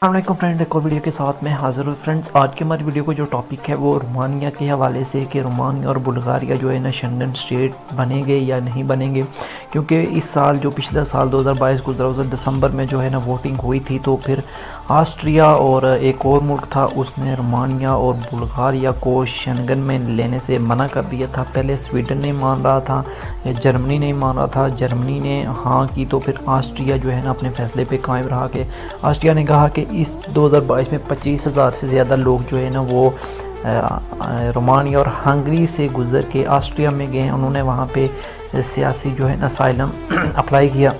السلام علیکم فرینڈ، ایک اور ویڈیو کے ساتھ میں حاضر ہوں فرینڈز۔ آج کے ہماری ویڈیو کو جو ٹاپک ہے وہ رومانیہ کے حوالے سے کہ رومانیہ اور بلغاریہ جو ہے نا شنگن اسٹیٹ بنیں گے یا نہیں بنیں گے، کیونکہ اس سال جو پچھلا سال 2022 گزرا اس دسمبر میں جو ہے نا ووٹنگ ہوئی تھی، تو پھر آسٹریا اور ایک اور ملک تھا اس نے رومانیہ اور بلغاریہ کو شنگن میں لینے سے منع کر دیا تھا۔ پہلے سویڈن نہیں مان رہا تھا یا جرمنی نہیں مان رہا تھا، جرمنی نے ہاں کی تو پھر آسٹریا جو ہے نا اپنے فیصلے پہ قائم رہا کہ آسٹریا نے کہا کہ اس 2022 میں 25,000 سے زیادہ لوگ جو ہے نا وہ رومانیہ اور ہنگری سے گزر کے آسٹریا میں گئے ہیں، انہوں نے وہاں پہ سیاسی جو ہے نا اسائلم اپلائی کیا۔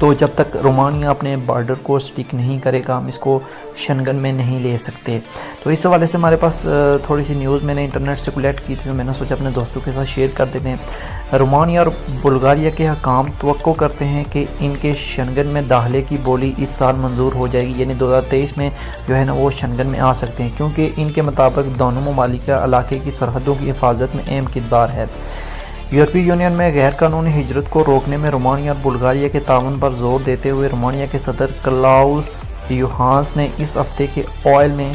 تو جب تک رومانیہ اپنے بارڈر کو سٹک نہیں کرے گا ہم اس کو شنگن میں نہیں لے سکتے۔ تو اس حوالے سے ہمارے پاس تھوڑی سی نیوز میں نے انٹرنیٹ سے کلیکٹ کی تھی، تو میں نے سوچا اپنے دوستوں کے ساتھ شیئر کر دیتے ہیں۔ رومانیہ اور بلغاریہ کے حکام توقع کرتے ہیں کہ ان کے شنگن میں داخلے کی بولی اس سال منظور ہو جائے گی، یعنی 2023 میں جو ہے نا وہ شنگن میں آ سکتے ہیں، کیونکہ ان کے مطابق دونوں ممالک کا علاقے کی سرحدوں کی حفاظت میں اہم کردار ہے۔ یورپی یونین میں غیر قانونی ہجرت کو روکنے میں رومانیہ اور بلغاریہ کے تعاون پر زور دیتے ہوئے رومانیہ کے صدر کلاؤس یوہانس نے اس ہفتے کے اوائل میں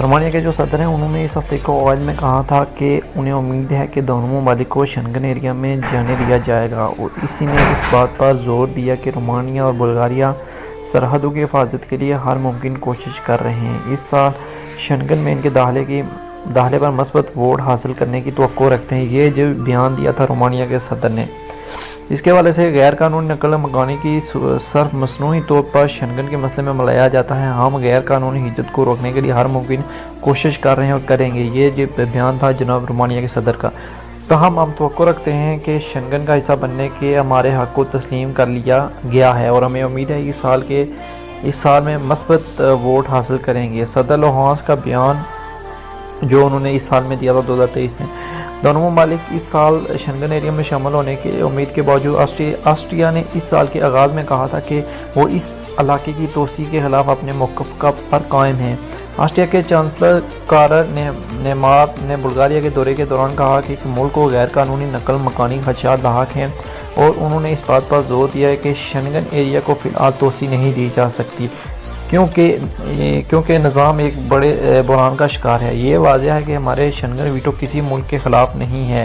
رومانیہ کے جو صدر ہیں انہوں نے اس ہفتے کو اوائل میں کہا تھا کہ انہیں امید ہے کہ دونوں ممالک کو شنگن ایریا میں جانے دیا جائے گا، اور اسی نے اس بات پر زور دیا کہ رومانیہ اور بلغاریہ سرحدوں کی حفاظت کے لیے ہر ممکن کوشش کر رہے ہیں۔ اس سال شنگن میں ان کے داخلے پر مثبت ووٹ حاصل کرنے کی توقع رکھتے ہیں، یہ جو بیان دیا تھا رومانیہ کے صدر نے۔ اس کے حوالے سے غیر قانونی نقل مکانی کی صرف مصنوعی طور پر شنگن کے مسئلے میں ملایا جاتا ہے، ہم غیر قانونی ہجرت کو روکنے کے لیے ہر ممکن کوشش کر رہے ہیں اور کریں گے، یہ جو بیان تھا جناب رومانیہ کے صدر کا۔ تاہم ہم توقع رکھتے ہیں کہ شنگن کا حصہ بننے کے ہمارے حق کو تسلیم کر لیا گیا ہے اور ہمیں امید ہے کہ اس سال میں مثبت ووٹ حاصل کریں گے۔ صدر یوہانس کا بیان جو انہوں نے اس سال میں دیا تھا 2023 میں، دونوں ممالک اس سال شنگن ایریا میں شامل ہونے کی امید کے باوجود آسٹریا نے اس سال کے آغاز میں کہا تھا کہ وہ اس علاقے کی توسیع کے خلاف اپنے موقف پر قائم ہے۔ آسٹریا کے چانسلر کارل نیمار نے بلغاریہ کے دورے کے دوران کہا کہ ملک کو غیر قانونی نقل مکانی خدشات لاحق ہیں، اور انہوں نے اس بات پر زور دیا ہے کہ شنگن ایریا کو فی الحال توسیع نہیں دی جا سکتی کیونکہ نظام ایک بڑے بحران کا شکار ہے۔ یہ واضح ہے کہ ہمارے شنگن ویٹو کسی ملک کے خلاف نہیں ہے،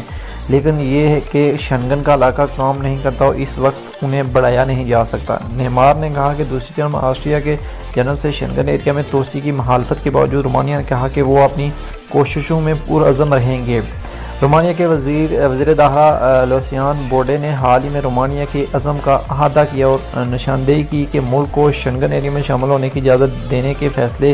لیکن یہ ہے کہ شنگن کا علاقہ کام نہیں کرتا اور اس وقت انہیں بڑھایا نہیں جا سکتا۔ نیمار نے کہا کہ دوسری طرف آسٹریا کے جانب سے شنگن ایریا میں توسیع کی مخالفت کے باوجود رومانیہ نے کہا کہ وہ اپنی کوششوں میں پرعزم رہیں گے۔ رومانیہ کے وزیر داخلہ لوسیان بوڈے نے حال ہی میں رومانیہ کے عزم کا احاطہ کیا اور نشاندہی کی کہ ملک کو شنگن ایریا میں شامل ہونے کی اجازت دینے کے فیصلے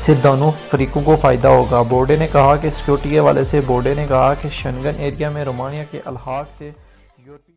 سے دونوں فریقوں کو فائدہ ہوگا۔ بوڈے نے کہا کہ سیکورٹی کے حوالے سے بوڈے نے کہا کہ شنگن ایریا میں رومانیہ کے الحاق سے یورپی